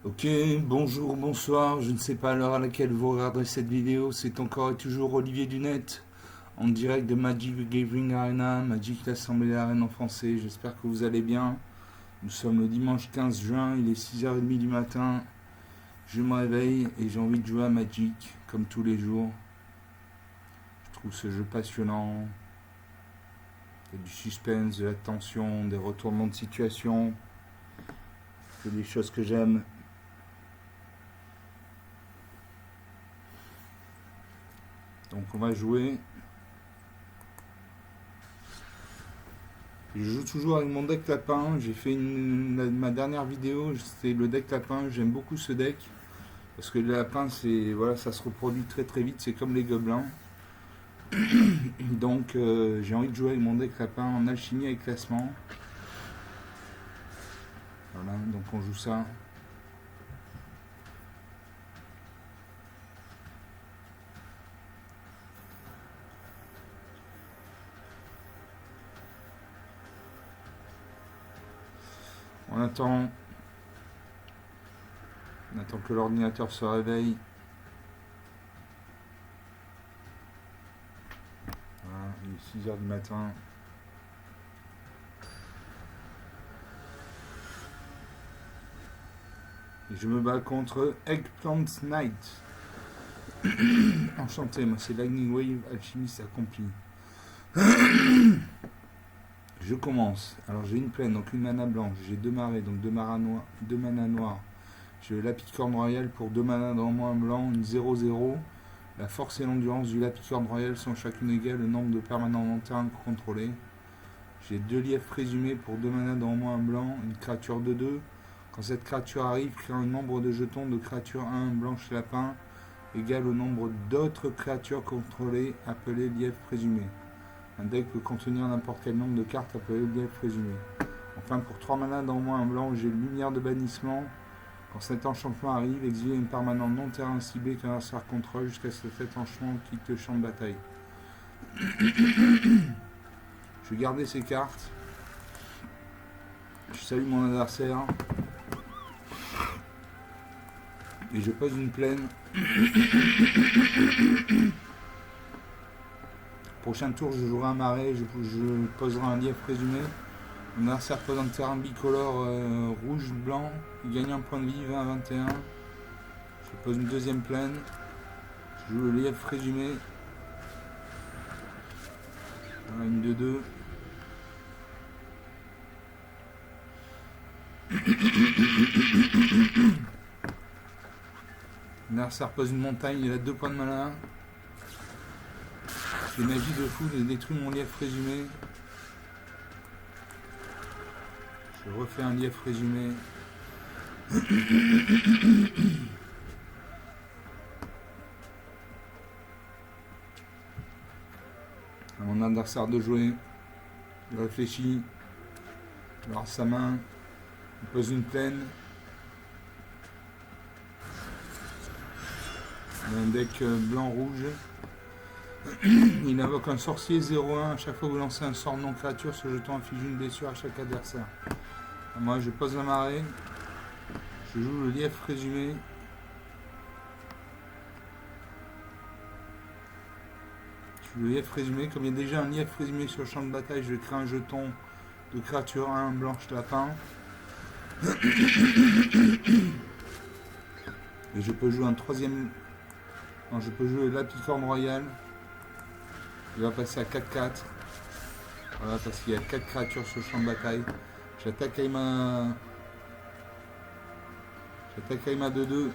Ok, bonjour, bonsoir, je ne sais pas l'heure à laquelle vous regarderez cette vidéo, c'est encore et toujours Olivier Dunette, en direct de Magic the Gathering Arena, Magic l'Assemblée des Arènes en français, j'espère que vous allez bien. Nous sommes le dimanche 15 juin, il est 6h30 du matin, je me réveille et j'ai envie de jouer à Magic, comme tous les jours. Je trouve ce jeu passionnant, il y a du suspense, de la tension, des retournements de situation, c'est des choses que j'aime. Donc on va jouer. Je joue toujours avec mon deck lapin. J'ai fait ma dernière vidéo, c'était le deck lapin. J'aime beaucoup ce deck parce que le lapin, c'est voilà, ça se reproduit très très vite. C'est comme les gobelins. Donc j'ai envie de jouer avec mon deck lapin en alchimie avec classement. Voilà, donc on joue ça. On attend que l'ordinateur se réveille. Voilà, il est 6h du matin. Et je me bats contre Eggplant Knight. Enchanté, moi c'est Lightning Wave, alchimiste accompli. Je commence. Alors j'ai une plaine, donc une mana blanche. J'ai deux marées, donc deux mana noirs. J'ai le Lapicorne Royal pour 2 mana dans moins blanc, une 0-0. La force et l'endurance du Lapicorne Royal sont chacune égales au nombre de permanents en terrain contrôlés. J'ai 2 lièvres présumés pour 2 mana dans moins blanc, une créature de 2. Quand cette créature arrive, crée un nombre de jetons de créature 1 blanche lapin égal au nombre d'autres créatures contrôlées appelées lièvres présumées. Un deck peut contenir n'importe quel nombre de cartes appelées lièvres présumées. Enfin, pour 3 mana dans moins un blanc, j'ai lumière de bannissement. Quand cet enchantement arrive, exilez une permanente non terrain ciblé qu'un adversaire contrôle jusqu'à ce que cet enchantement quitte le champ de bataille. Je vais garder ces cartes. Je salue mon adversaire. Et je pose une plaine. Prochain tour, je jouerai un marais, je poserai un lièvre présumé. Mon adversaire pose un terrain bicolore rouge-blanc. Il gagne un point de vie, 20 à 21. Je pose une deuxième plaine. Je joue le lièvre présumé. Voilà, une 2-2. Mon adversaire pose une montagne, il a 2 points de mana. Les magies de fou, j'ai détruit mon lièvre présumé. Je refais un lièvre présumé. À mon adversaire de jouer. Il réfléchit. Il aura sa main. Il pose une plaine. Il a un deck blanc-rouge. Il invoque un sorcier 0-1. À chaque fois que vous lancez un sort non créature, ce jeton inflige une blessure à chaque adversaire. Moi, je pose la marée. Je joue le lièvre présumé. Je joue le lièvre présumé. Comme il y a déjà un lièvre présumé sur le champ de bataille, je vais créer un jeton de créature 1 blanche lapin. Et je peux jouer un troisième. Non, je peux jouer Lapicorne Royal. Il va passer à 4-4. Voilà, parce qu'il y a 4 créatures sur le champ de bataille. J'attaque avec ma 2-2.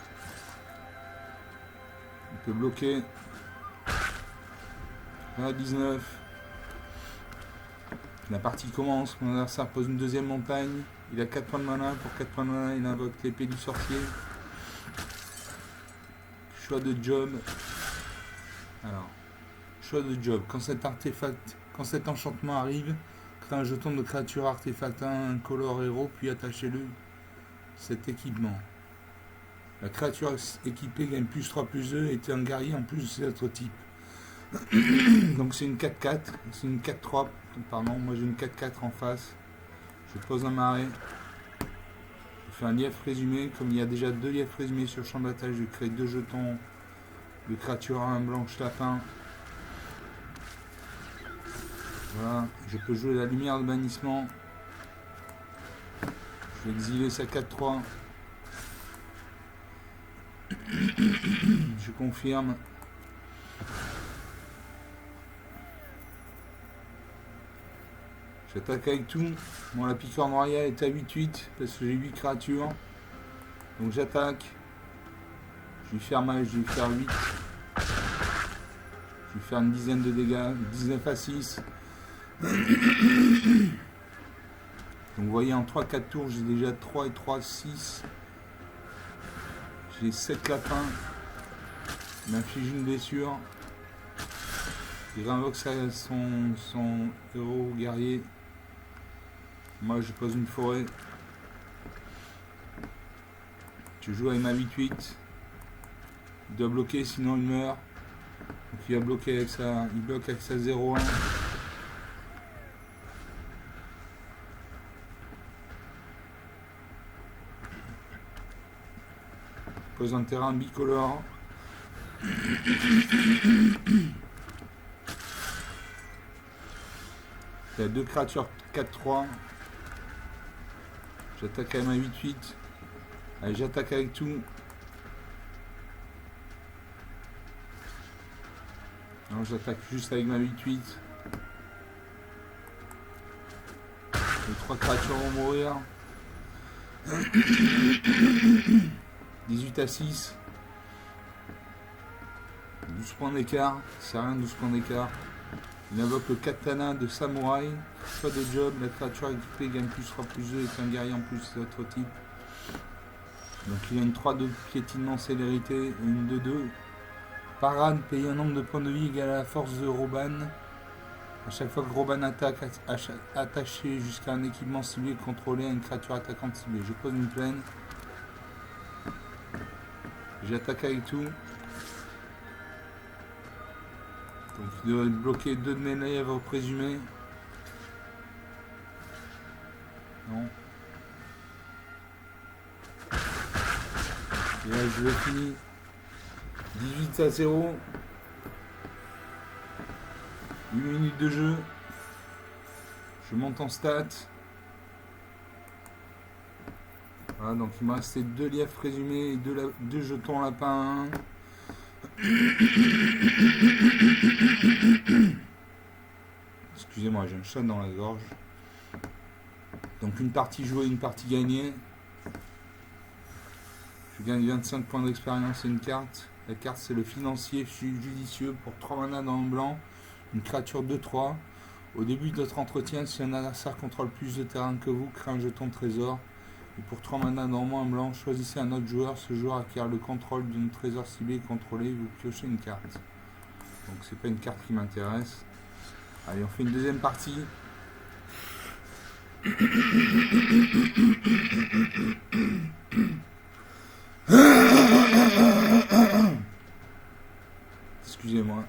Il peut bloquer. 19. La partie commence. Mon adversaire pose une deuxième montagne. Il a 4 points de mana. Pour 4 points de mana, il invoque l'épée du sorcier. Choix de job. Alors, choix de job. Quand cet enchantement arrive, créez un jeton de créature artefact 1, incolore héros, puis attachez-le cet équipement. La créature équipée gagne plus 3/+2 et est un guerrier en plus de ses autres types. Donc c'est une 4-4, c'est une 4-3, pardon, moi j'ai une 4-4 en face. Je pose un marais. Je fais un lièvre résumé. Comme il y a déjà 2 lièvres résumés sur le champ de bataille, je crée 2 jetons de créature à 1 blanche lapin. Voilà, je peux jouer la lumière de bannissement. Je vais exiler sa 4-3. Je confirme. J'attaque avec tout. Bon, la picorne royale est à 8-8 parce que j'ai 8 créatures. Donc j'attaque. Je vais faire mal, je vais faire 8. Je vais faire une dizaine de dégâts. 19 à 6. Donc vous voyez, en 3-4 tours, j'ai déjà 3 et 3, 6. J'ai 7 lapins. Il m'inflige une blessure. Il réinvoque son héros guerrier. Moi je pose une forêt. Je joue avec ma 8-8. Il doit bloquer sinon il meurt. Donc il va bloquer avec ça. Il bloque avec sa 0-1. Pose un terrain bicolore. Il y a 2 créatures 4-3. J'attaque avec ma 8-8. Allez, j'attaque avec tout. Non, j'attaque juste avec ma 8-8. Les 3 créatures vont mourir. 18 à 6. 12 points d'écart. C'est rien, 12 points d'écart. Il invoque le katana de samouraï. Choix de job, la créature équipée gagne plus 3/+2 et un guerrier en plus d'autres types. Donc il a une 3 de piétinement célérité et une 2-2. Parade, paye un nombre de points de vie égal à la force de Roban. A chaque fois que Roban attaque, attaché jusqu'à un équipement ciblé contrôlé à une créature attaquante ciblée. Je pose une plaine. J'attaque avec tout. Donc il doit bloquer 2 de mes lèvres présumés. Non. Et là je vais finir. 18 à 0. 8 minutes de jeu. Je monte en stats. Voilà, donc il me restait 2 lièvres présumés et 2 jetons lapin 1. Excusez-moi, j'ai un chat dans la gorge. Donc une partie jouée, une partie gagnée. Je gagne 25 points d'expérience et une carte. La carte c'est le financier judicieux pour 3 mana dans le blanc. Une créature 2-3. Au début de votre entretien, si un adversaire contrôle plus de terrain que vous, crée un jeton de trésor. Et pour 3 mana dans moins blanc, choisissez un autre joueur. Ce joueur acquiert le contrôle d'un trésor ciblé et contrôlé. Vous piochez une carte. Donc c'est pas une carte qui m'intéresse. Allez, on fait une deuxième partie. Excusez-moi.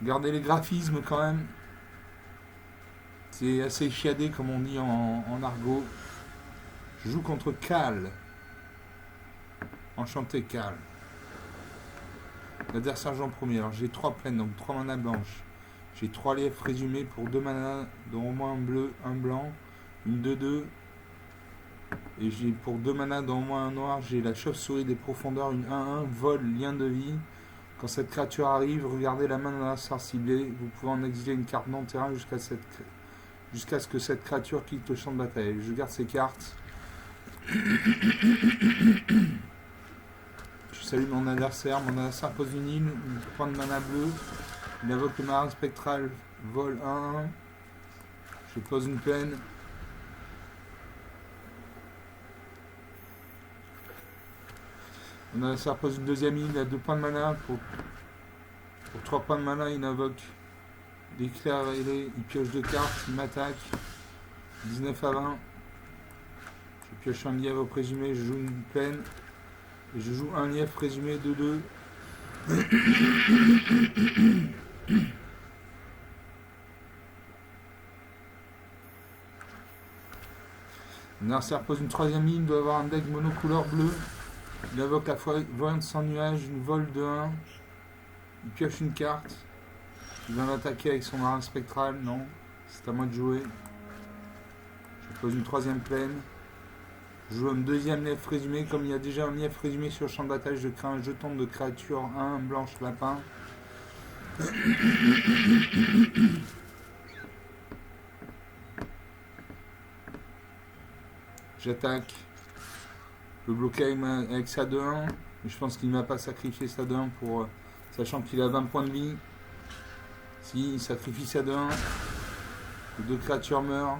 Regardez les graphismes quand même. C'est assez chiadé comme on dit en argot. Je joue contre Cal. Enchanté Cal. L'adversaire joue en premier. Alors j'ai 3 plaines, donc 3 mana blanches. J'ai 3 lièvres résumés pour 2 mana, dont au moins un bleu, un blanc, une 2-2. Et j'ai pour 2 mana, dont au moins un noir, j'ai la chauve-souris des profondeurs, une 1-1, vol, lien de vie. Quand cette créature arrive, regardez la main de l'adversaire ciblé. Vous pouvez en exiler une carte non-terrain jusqu'à ce que cette créature quitte le champ de bataille. Je garde ces cartes. Je salue mon adversaire. Mon adversaire pose une île, une point de mana bleu. Il invoque le marin spectral, vol 1-1. Je pose une plaine. Mon adversaire pose une deuxième île à 2 points de mana. Pour 3 points de mana, il invoque l'éclair ailé. Il pioche 2 cartes, il m'attaque. 19 à 20. Je pioche un lièvre présumé, je joue une plaine. Et je joue un lièvre présumé 2-2. L'adversaire pose une troisième ligne, il doit avoir un deck monocouleur bleu. Il invoque la voyante sans nuage, une vol de 1. Il pioche une carte. Il va m'attaquer avec son marin spectral, non. C'est à moi de jouer. Je pose une troisième plaine. Je joue un deuxième lief résumé. Comme il y a déjà un lief résumé sur le champ de bataille, je crée un jeton de créature 1 blanche lapin. J'attaque. Je peux bloquer avec sa 2-1. Mais je pense qu'il ne va pas sacrifier sa 2-1 pour. Sachant qu'il a 20 points de vie. Si il sacrifie sa 2-1, les deux créatures meurent.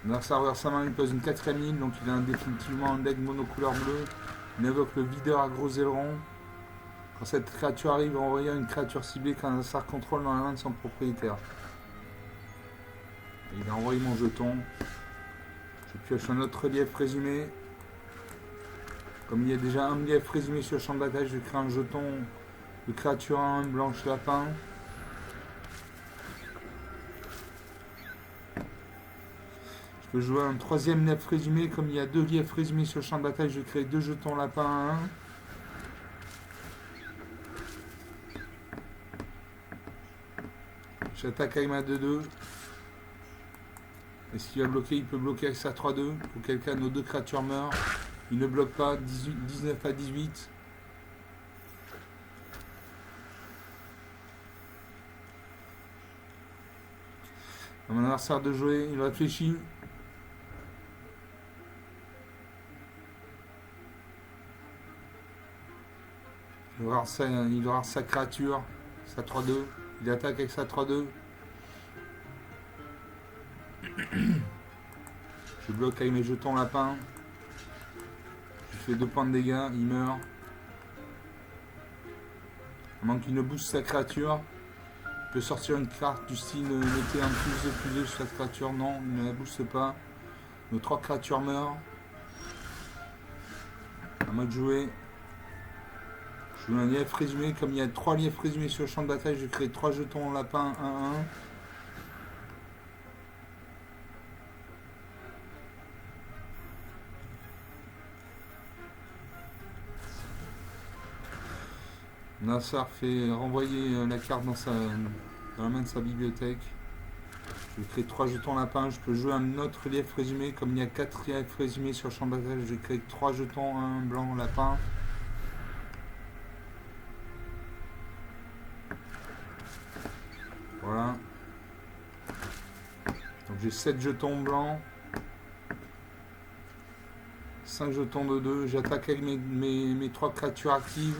L'adversaire vers sa main, il pose une quatrième ligne, donc il a définitivement un deck monocouleur bleu. Il invoque le videur à gros aileron. Quand cette créature arrive, envoyant une créature ciblée qu'un adversaire contrôle dans la main de son propriétaire. Et il a envoyé mon jeton. Je pioche un autre relief résumé. Comme il y a déjà un relief résumé sur le champ de bataille, je crée un jeton de créature 1 blanche lapin. Je peux jouer un troisième lief résumé. Comme il y a deux liefs résumés sur le champ de bataille, je crée deux jetons lapin 1. J'attaque avec ma 2-2. Est-ce qu'il va bloquer? Il peut bloquer avec sa 3-2. Auquel cas nos deux créatures meurent. Il ne bloque pas. 19 à 18. À mon adversaire de jouer, il réfléchit. Il va avoir sa créature, sa 3-2. Il attaque avec sa 3-2. Je bloque avec mes jetons lapins. Je fais 2 points de dégâts, il meurt. À moins qu'il ne booste sa créature. Il peut sortir une carte du style mettez un plus de sur cette créature. Non, il ne la booste pas. Nos 3 créatures meurent. À moi de jouer. Je joue un lief résumé. Comme il y a 3 liefs résumés sur le champ de bataille, je crée 3 jetons lapin 1-1. Nassar fait renvoyer la carte dans la main de sa bibliothèque. Je crée 3 jetons lapins. Je peux jouer un autre relief résumé. Comme il y a 4 reliefs résumés sur le champ de bataille, je crée 3 jetons, 1 blanc lapin. Voilà. Donc j'ai 7 jetons blancs. 5 jetons de 2. J'attaque avec mes 3 créatures actives.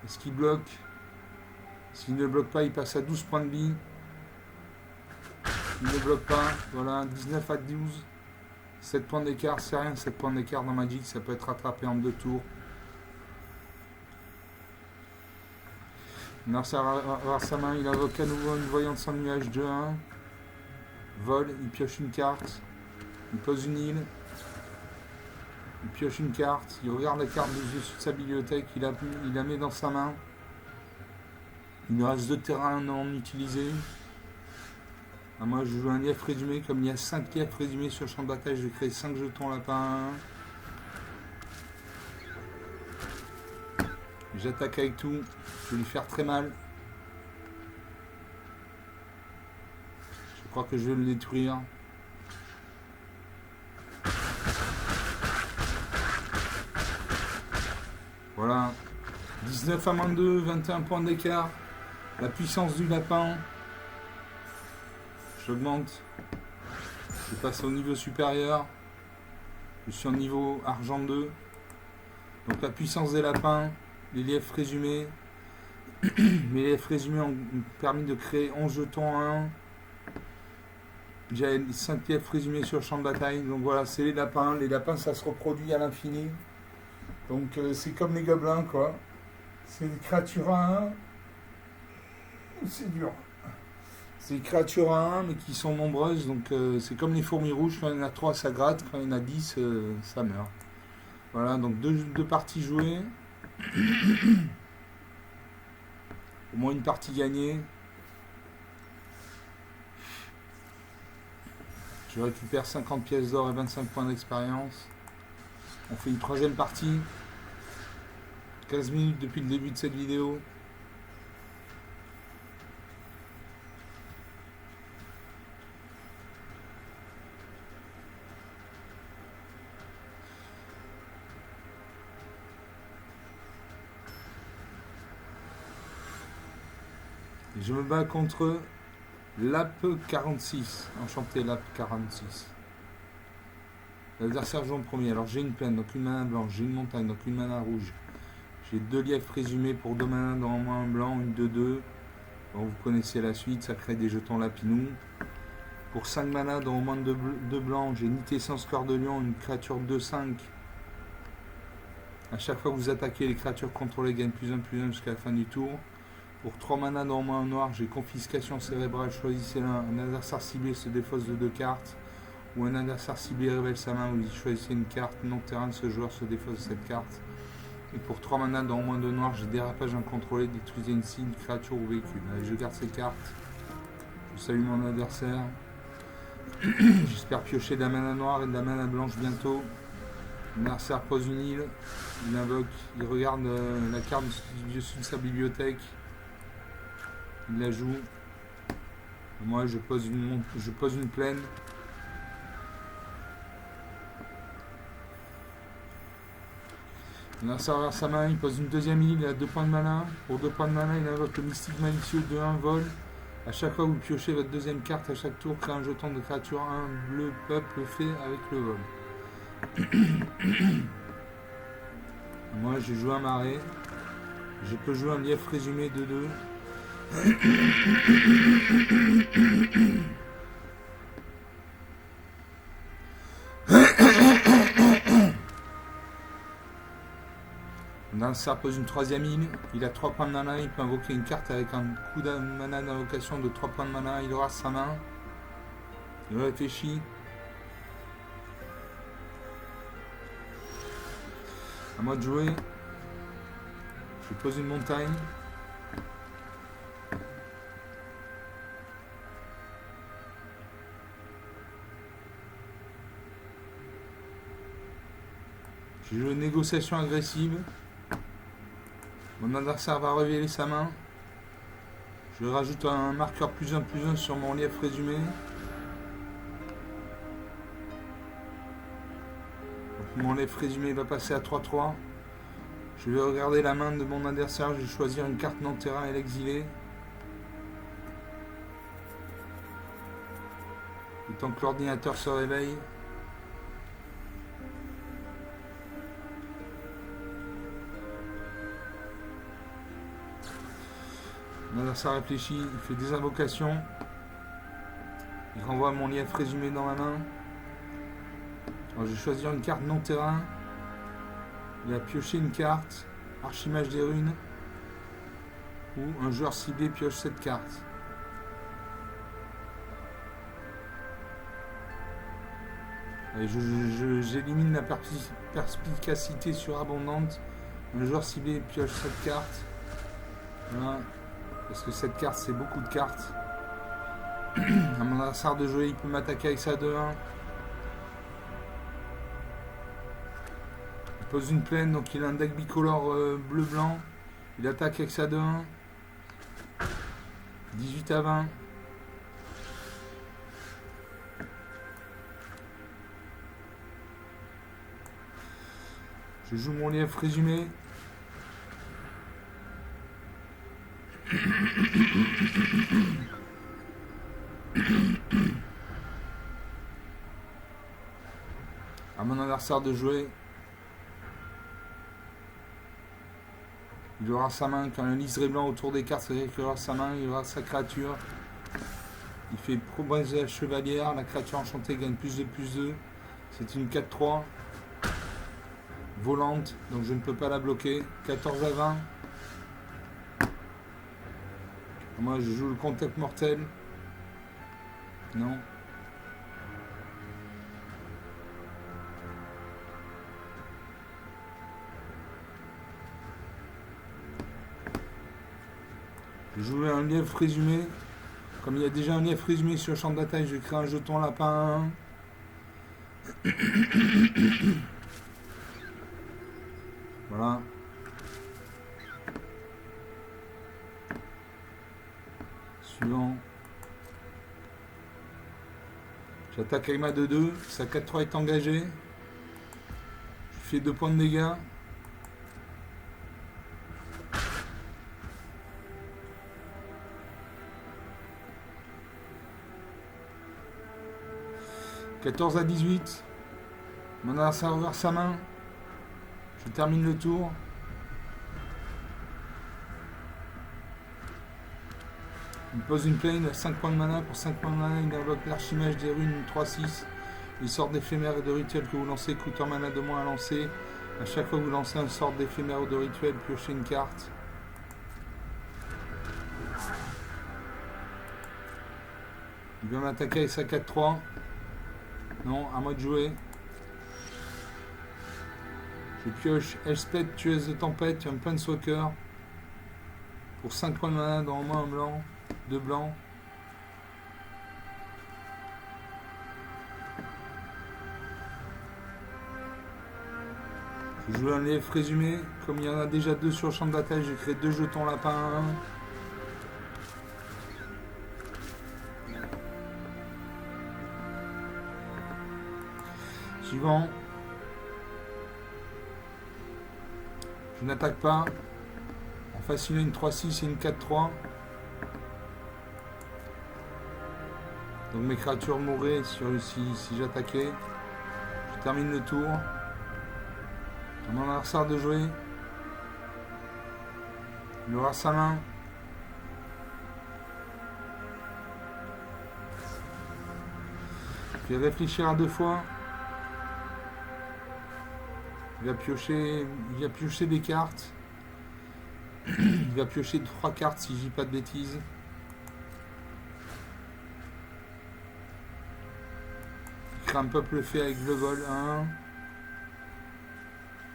Est-ce qu'il bloque? S'il ne bloque pas, il passe à 12 points de vie. Il ne bloque pas. Voilà, 19 à 12. 7 points d'écart, c'est rien. 7 points d'écart dans Magic, ça peut être rattrapé en 2 tours. L'adversaire va avoir sa main, il invoque à nouveau une voyante sans nuage de 1. Vol, il pioche une carte. Il pose une île. Il pioche une carte, il regarde la carte dessus de sa bibliothèque, il la met dans sa main. Il nous reste 2 terrains non utilisés. Ah, moi je joue un lief résumé, comme il y a 5 liefs résumés sur le champ de bataille, je vais créer 5 jetons lapin. J'attaque avec tout, je vais lui faire très mal. Je crois que je vais le détruire. Voilà, 19 à moins 2, 21 points d'écart. La puissance du lapin. J'augmente. Je passe au niveau supérieur. Je suis en niveau argent 2. Donc la puissance des lapins, les liefs résumés. Mes liefs résumés ont permis de créer 11 jetons 1. J'ai 5 liefs résumés sur le champ de bataille. Donc voilà, c'est les lapins. Les lapins, ça se reproduit à l'infini. Donc c'est comme les gobelins, quoi. C'est des créatures à 1. C'est dur. C'est des créatures à 1, mais qui sont nombreuses. Donc c'est comme les fourmis rouges. Quand il y en a 3, ça gratte. Quand il y en a 10, ça meurt. Voilà, donc deux parties jouées. Au moins une partie gagnée. Je récupère 50 pièces d'or et 25 points d'expérience. On fait une troisième partie. 15 minutes depuis le début de cette vidéo. Et je me bats contre Lap 46. Enchanté Lap 46. L'adversaire joue en premier. Alors j'ai une plaine, donc une mana blanche. J'ai une montagne, donc une mana rouge. J'ai 2 lièvres présumés pour 2 manas dans au moins un blanc, une 2-2. Bon, vous connaissez la suite, ça crée des jetons lapinou. Pour 5 manas dans au moins 2 blancs, j'ai Nitessence Cœur de Lion, une créature 2-5. A chaque fois que vous attaquez, les créatures contrôlées gagnent +1/+1 jusqu'à la fin du tour. Pour 3 manas dans au moins un noir, j'ai Confiscation Cérébrale. Choisissez l'un. Un adversaire ciblé se défausse de 2 cartes. Ou un adversaire ciblé révèle sa main. Vous choisissez une carte. Non terrain de ce joueur se défausse de cette carte. Et pour 3 manas dans au moins 2 noirs, j'ai Dérapage incontrôlé. Détruisez une cible, créature ou véhicule. Allez, je garde ces cartes. Je salue mon adversaire. J'espère piocher de la mana noire et de la mana blanche bientôt. L'adversaire pose une île. Il invoque. Il regarde la carte du dessus de sa bibliothèque. Il la joue. Moi, je pose une plaine. L'adversaire vers sa main, il pose une deuxième île, il a 2 points de mana. Pour 2 points de mana, il invoque le mystique malicieux de 1 vol. A chaque fois que vous piochez votre deuxième carte, à chaque tour, créez un jeton de créature 1 bleu peuple fait avec le vol. Moi, j'ai joué un marais. Je peux jouer un lièvre résumé de 2. L'adversaire pose une troisième île, il a 3 points de mana, il peut invoquer une carte avec un coup de mana d'invocation de 3 points de mana, il aura sa main, il réfléchit. À moi de jouer, je pose une montagne. J'ai joué une négociation agressive. Mon adversaire va révéler sa main. Je rajoute un marqueur +1/+1 sur mon lièvre résumé. Donc mon lièvre résumé va passer à 3-3. Je vais regarder la main de mon adversaire. Je vais choisir une carte non terrain et l'exiler. Le temps que l'ordinateur se réveille. L'adversaire réfléchit, il fait des invocations. Il renvoie mon lièvre résumé dans la main. Alors je vais choisir une carte non terrain. Il a pioché une carte, Archimage des runes. Ou un joueur ciblé pioche cette carte. Et j'élimine la perspicacité surabondante. Un joueur ciblé pioche cette carte. Voilà. Parce que cette carte, c'est beaucoup de cartes. À mon adversaire de jouer, il peut m'attaquer avec sa 2-1. Il pose une plaine, donc il a un deck bicolore bleu-blanc. Il attaque avec sa 2-1. 18/20. Je joue mon lièvre résumé. À mon adversaire de jouer. Il aura sa main quand un liseré blanc autour des cartes, c'est-à-dire qu'il aura sa main, il aura sa créature. Il fait promesse de la chevalière, la créature enchantée gagne +2/+2. C'est une 4-3. Volante, donc je ne peux pas la bloquer. 14/20. Moi je joue le contact mortel. Non. Je joue un lièvre résumé. Comme il y a déjà un lièvre résumé sur le champ de bataille, je crée un jeton lapin 1. Voilà. Suivant. J'attaque avec ma 2-2. Sa 4-3 est engagée. Je fais 2 points de dégâts. « 14 à 18. Mon adversaire ouvert sa main. Je termine le tour. Il pose une plaine à 5 points de mana. Pour 5 points de mana, il invoque l'archimage des runes 3-6. Les sorts d'éphémères et de rituels que vous lancez coûtent en mana de moins à lancer. À chaque fois que vous lancez un sort d'éphémère ou de rituel, piochez une carte. Il va m'attaquer avec sa 4-3. Non, à moi de jouer. Je pioche Elspeth, tueuse de tempête, un Planeswalker. Pour 5 points de mana, dans au moins un blanc. 2 blancs. Je joue un lièvre résumé. Comme il y en a déjà 2 sur le champ de bataille, j'ai créé 2 jetons lapin à 1. Suivant. Je n'attaque pas. En face, il a une 3-6 et une 4-3. Donc mes créatures mourraient si j'attaquais. Je termine le tour. À mon adversaire de jouer. Il aura sa main. Je vais réfléchir à 2 fois. Il va piocher des cartes. Il va piocher 3 cartes si je dis pas de bêtises. Il crée un peuple fait avec le vol 1.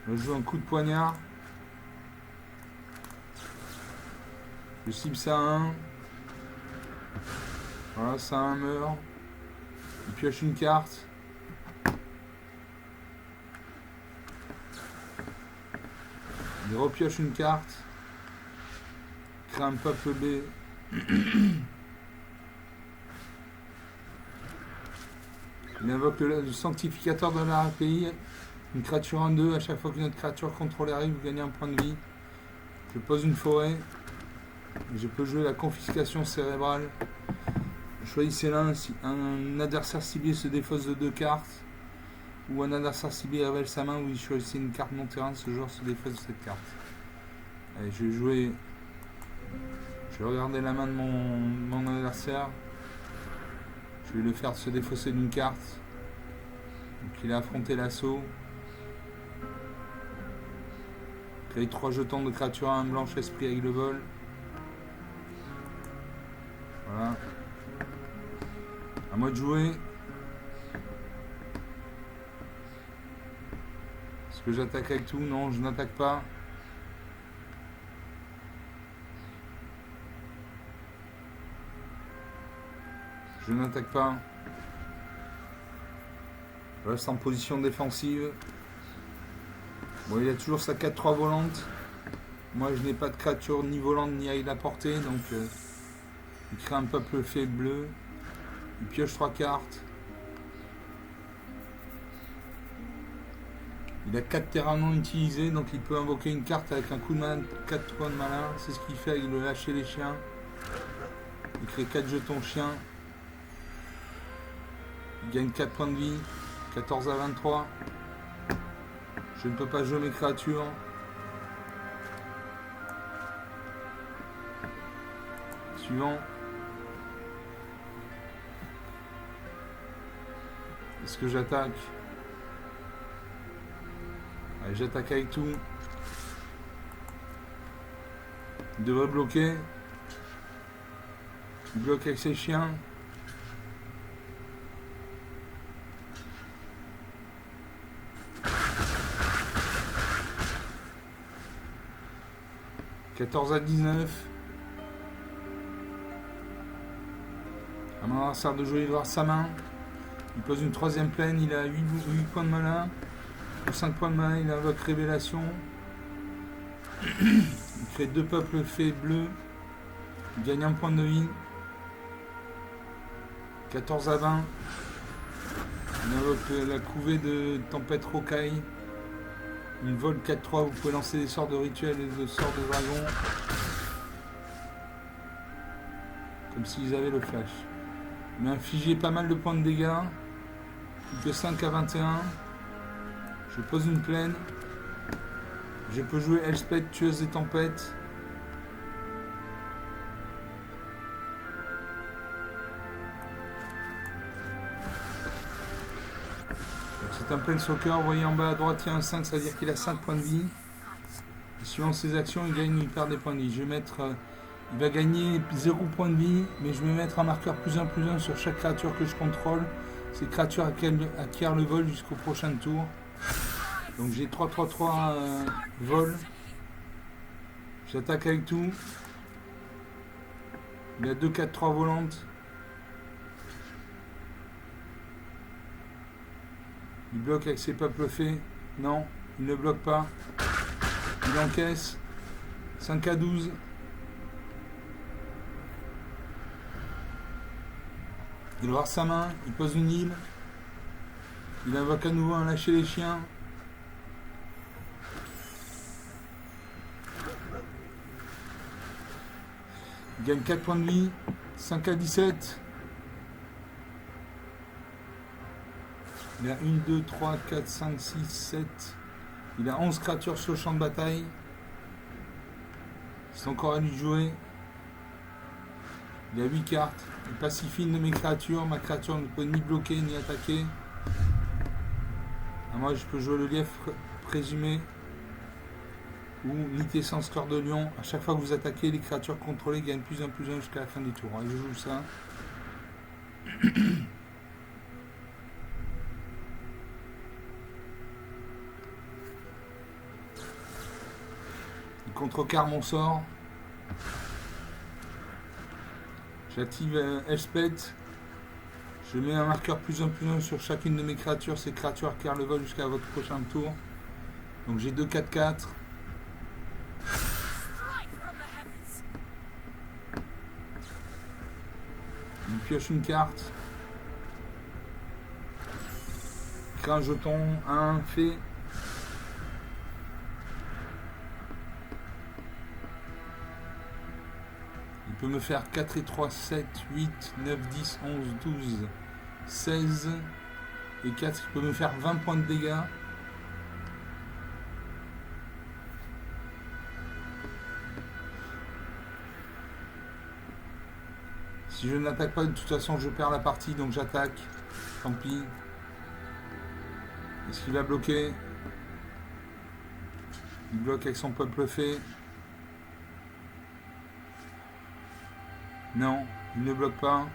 Je joue un coup de poignard. Je cible ça à 1. Voilà, ça 1 meurt. Il pioche une carte. Il repioche une carte. Crée un peuple B. Il invoque le sanctificateur de la RPI. Une créature en 2. À chaque fois qu'une autre créature contrôlée arrive, vous gagnez un point de vie. Je pose une forêt. Je peux jouer la confiscation cérébrale. Choisissez l'un. Si un adversaire ciblé se défausse de 2 cartes, ou un adversaire ciblé révèle sa main, ou il choisit une carte non terrain, ce joueur se défausse de cette carte. Allez, je vais jouer. Je vais regarder la main de mon adversaire. Je vais le faire se défausser d'une carte. Donc il a affronté l'assaut. Créer 3 jetons de créature à 1 blanche esprit avec le vol. Voilà. À moi de jouer. Est-ce que j'attaque avec tout? Non, je n'attaque pas. Je n'attaque pas. Je reste en position défensive. Bon, il a toujours sa 4-3 volante. Moi, je n'ai pas de créature ni volante ni à la portée. Donc, il crée un peuple fait bleu. Il pioche 3 cartes. Il a 4 terrains non utilisés. Donc, il peut invoquer une carte avec un coup de mana, 4 points de mana. C'est ce qu'il fait avec le lâcher les chiens. Il crée 4 jetons chiens. Il gagne 4 points de vie. 14 à 23. Je ne peux pas jouer mes créatures. Suivant. Est-ce que j'attaque? Allez, j'attaque avec tout. Il devrait bloquer. Il bloque avec ses chiens. « 14 à 19. À mon adversaire de jouer, il doit avoir sa main. Il pose une troisième plaine, il a 8 points de malin. Pour 5 points de malin, il invoque révélation. Il crée 2 peuples fées bleus. Il gagne 1 point de vie. 14 à 20. Il invoque la couvée de tempête rocaille. Une vol 4-3, vous pouvez lancer des sorts de rituel et des sorts de dragon. Comme s'ils avaient le flash. Il m'a infligé pas mal de points de dégâts. Plus que 5 à 21. Je pose une plaine. Je peux jouer Elspeth, tueuse des tempêtes. C'est un Planeswalker, vous voyez en bas à droite il y a un 5, ça veut dire qu'il a 5 points de vie. Et suivant ses actions, il gagne ou il perd des points de vie. Je vais mettre, il va gagner 0 points de vie, mais je vais mettre un marqueur +1/+1 sur chaque créature que je contrôle. Ces créatures acquièrent le vol jusqu'au prochain tour. Donc j'ai 3-3-3 vol. J'attaque avec tout. Il a 2-4-3 volantes. Il bloque avec ses peuples fées. Non, il ne bloque pas. Il encaisse. 5 à 12. Il va voir sa main. Il pose une île. Il invoque à nouveau un lâcher les chiens. Il gagne 4 points de vie. 5 à 17. Il a 1, 2, 3, 4, 5, 6, 7. Il a 11 créatures sur le champ de bataille. C'est encore à lui de jouer. Il a 8 cartes. Il pacifie une de mes créatures. Ma créature ne peut ni bloquer ni attaquer. Moi je peux jouer le lièvre présumé. Ou Nitessence Cœur de Lion. À chaque fois que vous attaquez, les créatures contrôlées gagnent +1/+1 jusqu'à la fin du tour. Et je joue ça. Il contrecarre mon sort. J'active Elspeth. Je mets un marqueur +1/+1 sur chacune de mes créatures. Ces créatures acquièrent le vol jusqu'à votre prochain tour. Donc j'ai 2 4-4. Il pioche une carte. Il crée un jeton. 1 fait. Il peut me faire 4 et 3, 7, 8, 9, 10, 11, 12, 16 et 4. Il peut me faire 20 points de dégâts. Si je n'attaque pas, de toute façon, je perds la partie, donc j'attaque. Tant pis. Est-ce qu'il va bloquer? Il bloque avec son peuple fée. Non, il ne bloque pas.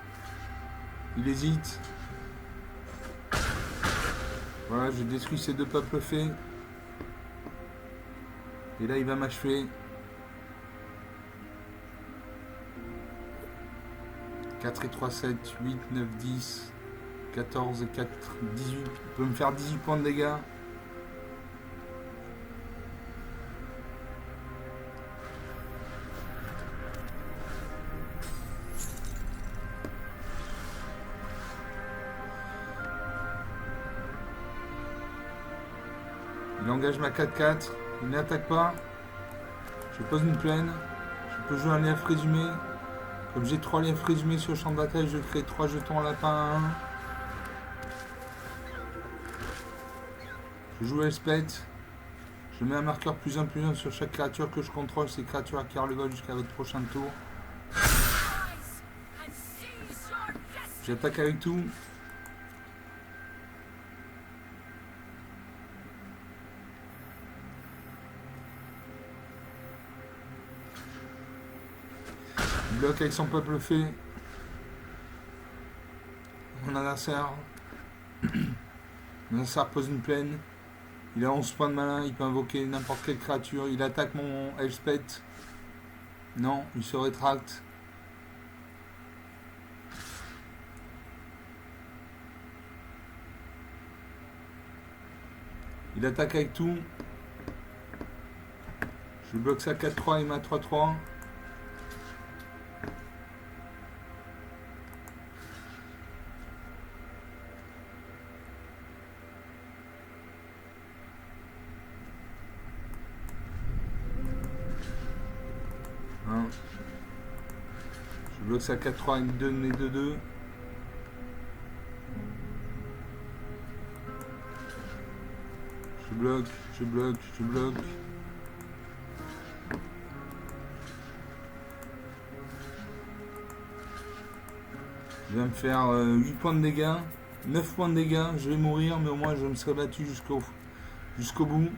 Il hésite. Voilà, je détruis ces 2 peuples fées. Et là, il va m'achever. 4 et 3, 7, 8, 9, 10, 14 et 4, 18. Il peut me faire 18 points de dégâts. Il engage ma 4-4. Il n'attaque pas. Je pose une plaine. Je peux jouer un lièvre résumé. Comme j'ai 3 lièvres résumés sur le champ de bataille, je crée 3 jetons à lapin à 1. Je joue Elspeth. Je mets un marqueur +1/+1 sur chaque créature que je contrôle. Ces créatures acquièrent le vol jusqu'à votre prochain tour. J'attaque avec tout. Il bloque avec son peuple fée. Mon adversaire pose une plaine. Il a 11 points de malin. Il peut invoquer n'importe quelle créature. Il attaque mon Elspeth. Non, il se rétracte. Il attaque avec tout. Je bloque ça 4-3, il m'a 3-3. Je bloque ça 4-3 avec 2 nez 2-2. Je bloque, je bloque, je bloque. Je vais me faire 8 points de dégâts, 9 points de dégâts, je vais mourir, mais au moins je me serai battu jusqu'au bout.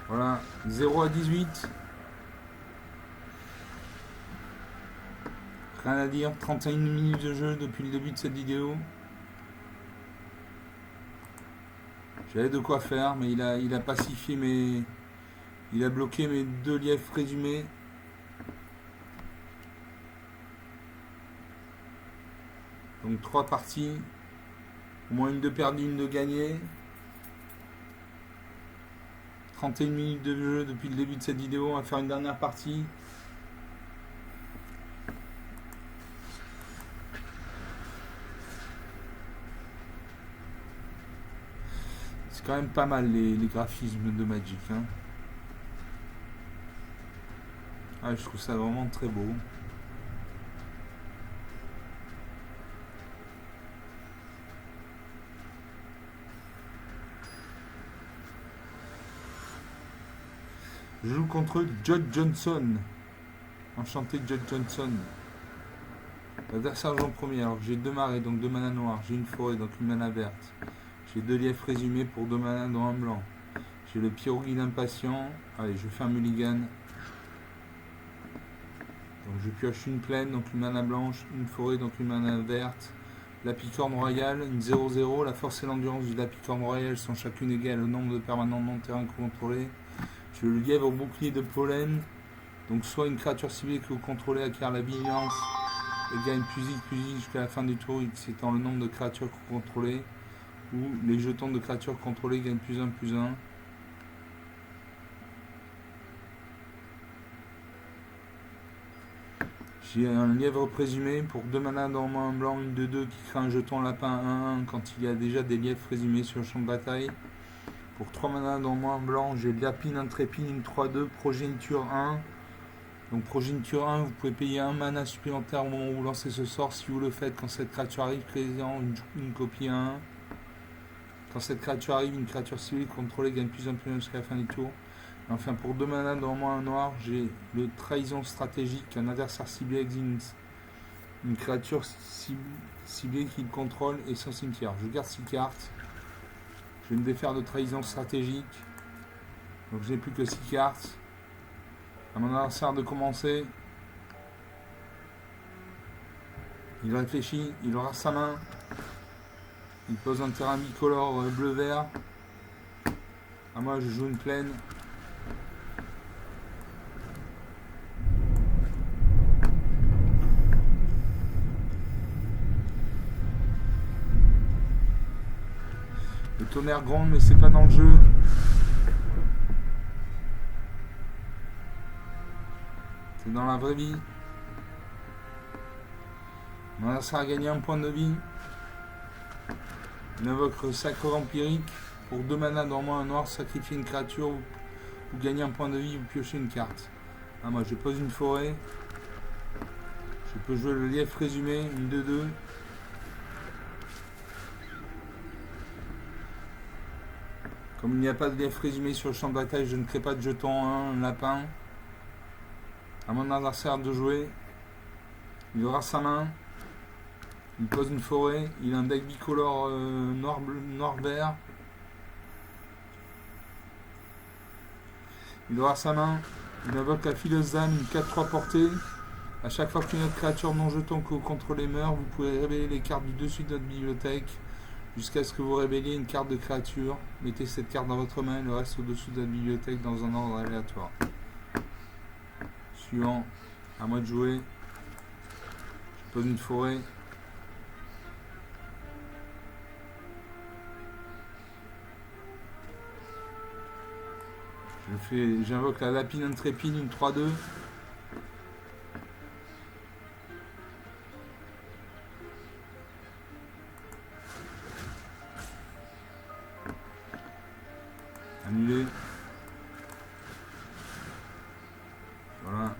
Voilà, 0 à 18. Rien à dire, 31 minutes de jeu depuis le début de cette vidéo. J'avais de quoi faire, mais il a pacifié mes... Il a bloqué mes 2 lièvres résumés. Donc 3 parties. Au moins une de perdue, une de gagnée. 31 minutes de jeu depuis le début de cette vidéo. On va faire une dernière partie. C'est quand même pas mal les graphismes de Magic. Hein. Ah, je trouve ça vraiment très beau. Je joue contre Judd Johnson. Enchanté Judd Johnson. L'adversaire joue en premier. Alors j'ai 2 marées, donc 2 manas noirs. J'ai une forêt, donc une mana verte. J'ai 2 lièvres résumés pour 2 manas dans un blanc. J'ai le Pyroguide impatient. Allez, je fais un mulligan. Donc je pioche une plaine, donc une mana blanche, une forêt, donc une mana verte. La picorne royale, une 0-0. La force et l'endurance du Lapicorne royale sont chacune égales au nombre de permanents non terrain contrôlés. J'ai le lièvre au bouclier de pollen. Donc soit une créature ciblée que vous contrôlez acquiert la vigilance et gagne +X jusqu'à la fin du tour, X étant le nombre de créatures que vous contrôlez. Ou les jetons de créatures contrôlées gagnent +1/+1. J'ai un lièvre présumé pour 2 manas dans un blanc, une 2-2 qui crée un jeton lapin 1-1 quand il y a déjà des lièvres présumés sur le champ de bataille. Pour 3 manas dans un blanc, j'ai Lapine intrépide, une 3-2, progéniture 1. Donc progéniture 1, vous pouvez payer 1 mana supplémentaire au moment où vous lancez ce sort. Si vous le faites quand cette créature arrive, créez-en une copie 1. Quand cette créature arrive, une créature ciblée contrôlée gagne +1/+1 jusqu'à la fin du tour. Et enfin pour 2 manas dans un noir, j'ai le trahison stratégique, un adversaire ciblé exile une créature ciblée qu'il contrôle et son cimetière. Je garde 6 cartes. Je vais me défaire de trahison stratégique. Donc je n'ai plus que 6 cartes. À mon adversaire de commencer. Il réfléchit, il aura sa main. Il pose un terrain bicolore bleu-vert. À moi je joue une plaine. Le tonnerre gronde mais c'est pas dans le jeu. C'est dans la vraie vie. Mon adversaire a gagné 1 point de vie. Il invoque le sacre vampirique. Pour 2 manas dans un noir, sacrifiez une créature. Vous gagnez 1 point de vie, vous piochez une carte. Ah, moi je pose une forêt. Je peux jouer le lièvre résumé, une 2-2. Comme il n'y a pas de lièvre résumé sur le champ de bataille, je ne crée pas de jeton 1, un lapin. À mon adversaire de jouer. Il aura sa main. Il pose une forêt. Il a un deck bicolore noir-vert. Il aura sa main. Il invoque la fileuse d'âme, une 4-3 portée. À chaque fois qu'une autre créature non jeton que vous contrôlez meurt, vous pouvez révéler les cartes du dessus de notre bibliothèque jusqu'à ce que vous révéliez une carte de créature. Mettez cette carte dans votre main et le reste au-dessous de notre bibliothèque dans un ordre aléatoire. Suivant, à moi de jouer. Je pose une forêt. J'invoque la lapine intrépide, une 3-2. Annulé. Voilà.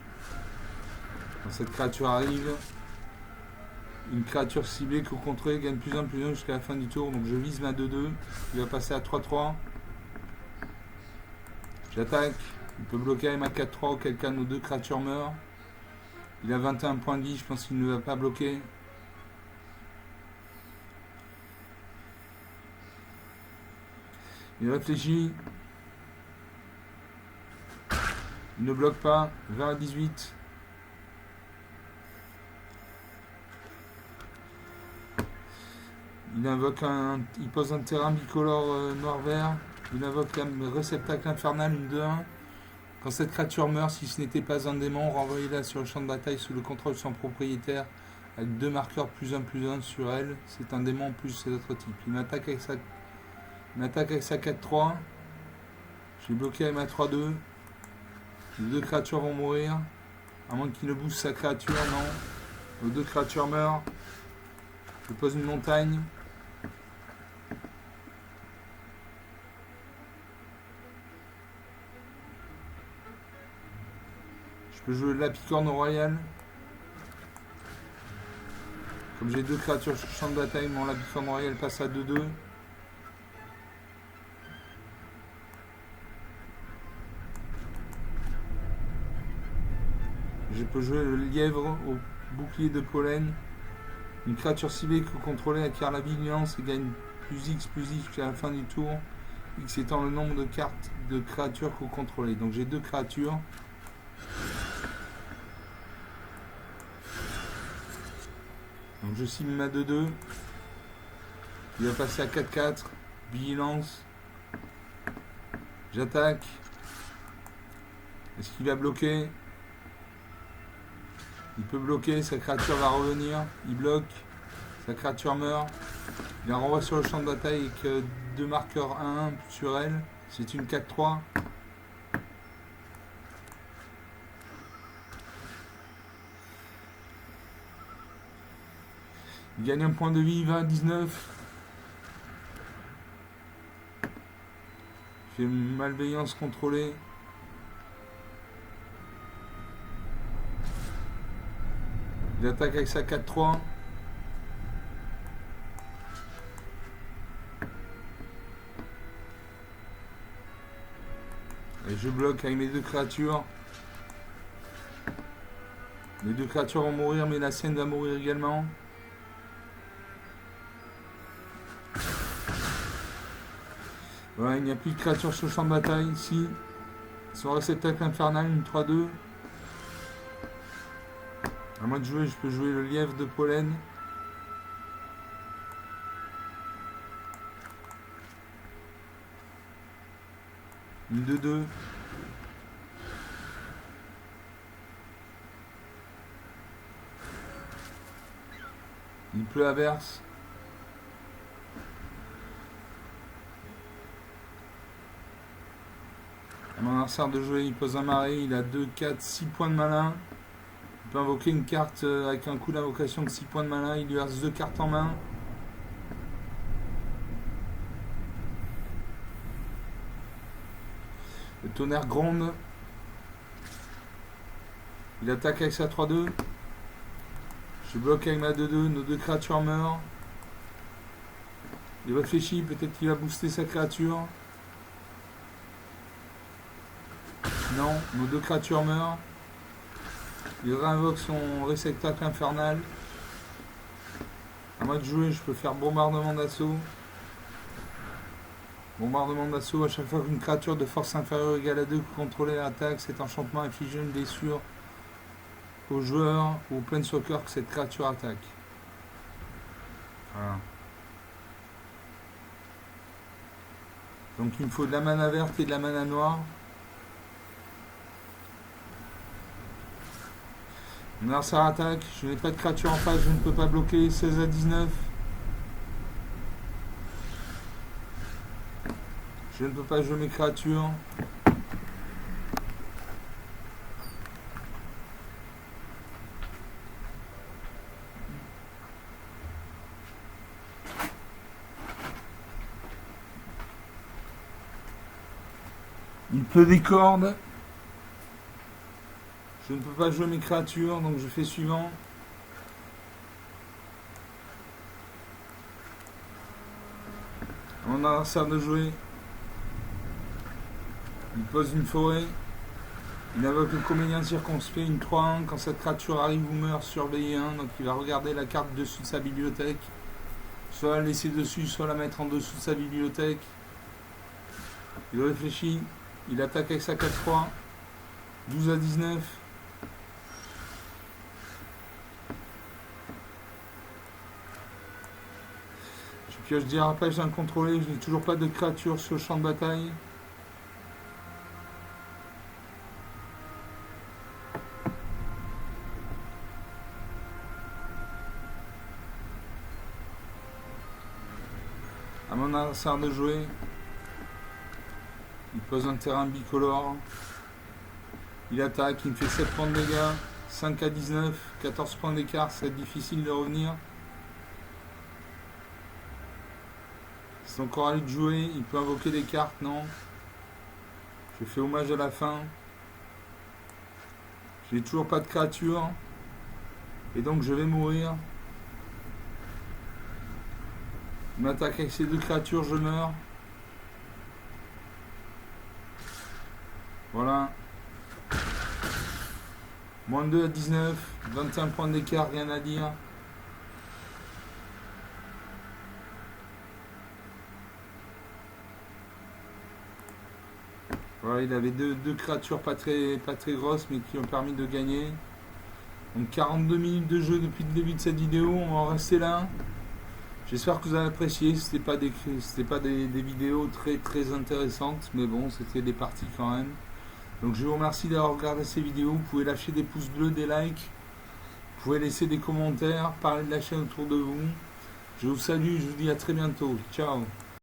Quand cette créature arrive, une créature ciblée que vous contrôlez gagne plus 1 jusqu'à la fin du tour. Donc je vise ma 2-2. Il va passer à 3-3. J'attaque. Il peut bloquer avec ma 4-3, auquel cas nos 2 créatures meurent. Il a 21 points de vie, je pense qu'il ne va pas bloquer. Il réfléchit. Il ne bloque pas. 20 à 18. Il pose un terrain bicolore noir-vert. Il invoque un réceptacle infernal, une 2-1. Quand cette créature meurt, si ce n'était pas un démon, renvoyez-la sur le champ de bataille sous le contrôle de son propriétaire avec 2 marqueurs +1/+1 sur elle. C'est un démon plus ses autres types. Il m'attaque avec sa 4-3. Je l'ai bloqué avec ma 3-2. Les 2 créatures vont mourir. À moins qu'il ne booste sa créature, non. Les 2 créatures meurent. Je pose une montagne. Je peux jouer de la picorne royale. Comme j'ai 2 créatures sur le champ de bataille, mon lapicorne royale passe à 2-2. Je peux jouer le lièvre au bouclier de pollen. Une créature ciblée que vous contrôlez acquiert la vigilance et gagne +X jusqu'à la fin du tour. X étant le nombre de cartes de créatures que vous contrôlez. Donc j'ai 2 créatures. Donc je cible ma 2-2. Il va passer à 4-4. Vigilance. J'attaque. Est-ce qu'il va bloquer? Il peut bloquer, sa créature va revenir. Il bloque. Sa créature meurt. Il la renvoie sur le champ de bataille avec 2 marqueurs 1-1 sur elle. C'est une 4-3. Il gagne un point de vie, 20 à 19. Il fait malveillance contrôlée. Il attaque avec sa 4-3. Et je bloque avec mes 2 créatures. Les 2 créatures vont mourir, mais la scène va mourir également. Voilà, il n'y a plus de créatures sur le champ de bataille ici. Son réceptacle infernal, une 3-2. À moins de jouer, je peux jouer le lièvre de pollen. Une 2-2. Il pleut à verse. Mon adversaire de jouer, il pose un marais, il a 2, 4, 6 points de malin. Il peut invoquer une carte avec un coup d'invocation de 6 points de malin, il lui reste 2 cartes en main. Le tonnerre gronde. Il attaque avec sa 3-2. Je bloque avec ma 2-2, nos 2 créatures meurent. Il réfléchit, peut-être qu'il va booster sa créature. Non, nos 2 créatures meurent. Il réinvoque son réceptacle infernal. À moi de jouer, je peux faire bombardement d'assaut. Bombardement d'assaut, à chaque fois qu'une créature de force inférieure ou égale à 2 que vous contrôlez l'attaque, cet enchantement inflige une blessure au joueur ou au planeswalker que cette créature attaque. Voilà. Donc il me faut de la mana verte et de la mana noire. Mon adversaire attaque, je n'ai pas de créature en face, je ne peux pas bloquer, 16 à 19. Je ne peux pas jouer mes créatures. Il pleut des cordes. Je ne peux pas jouer mes créatures, donc je fais suivant. Mon adversaire de jouer. Il pose une forêt. Il invoque le comédien circonspect, une 3-1. Quand cette créature arrive ou meurt, surveillez 1. Donc il va regarder la carte dessus de sa bibliothèque. Soit la laisser dessus, soit la mettre en dessous de sa bibliothèque. Il réfléchit. Il attaque avec sa 4-3. 12 à 19. Je pioche dérapage incontrôlé. Je n'ai toujours pas de créature sur le champ de bataille. À mon adversaire de jouer. Il pose un terrain bicolore. Il attaque, il me fait 7 points de dégâts. 5 à 19, 14 points d'écart, c'est difficile de revenir. C'est encore à lui de jouer, il peut invoquer des cartes, non. Je fais hommage à la fin. J'ai toujours pas de créature. Et donc je vais mourir. Il m'attaque avec ces deux créatures, je meurs. Voilà. Moins 2 à 19, 21 points d'écart, rien à dire. Voilà, il avait deux créatures pas très grosses mais qui ont permis de gagner. Donc 42 minutes de jeu depuis le début de cette vidéo, on va en rester là. J'espère que vous avez apprécié, c'était pas des vidéos très intéressantes, mais bon, c'était des parties quand même. Donc je vous remercie d'avoir regardé ces vidéos, vous pouvez lâcher des pouces bleus, des likes, vous pouvez laisser des commentaires, parler de la chaîne autour de vous. Je vous salue, je vous dis à très bientôt, ciao.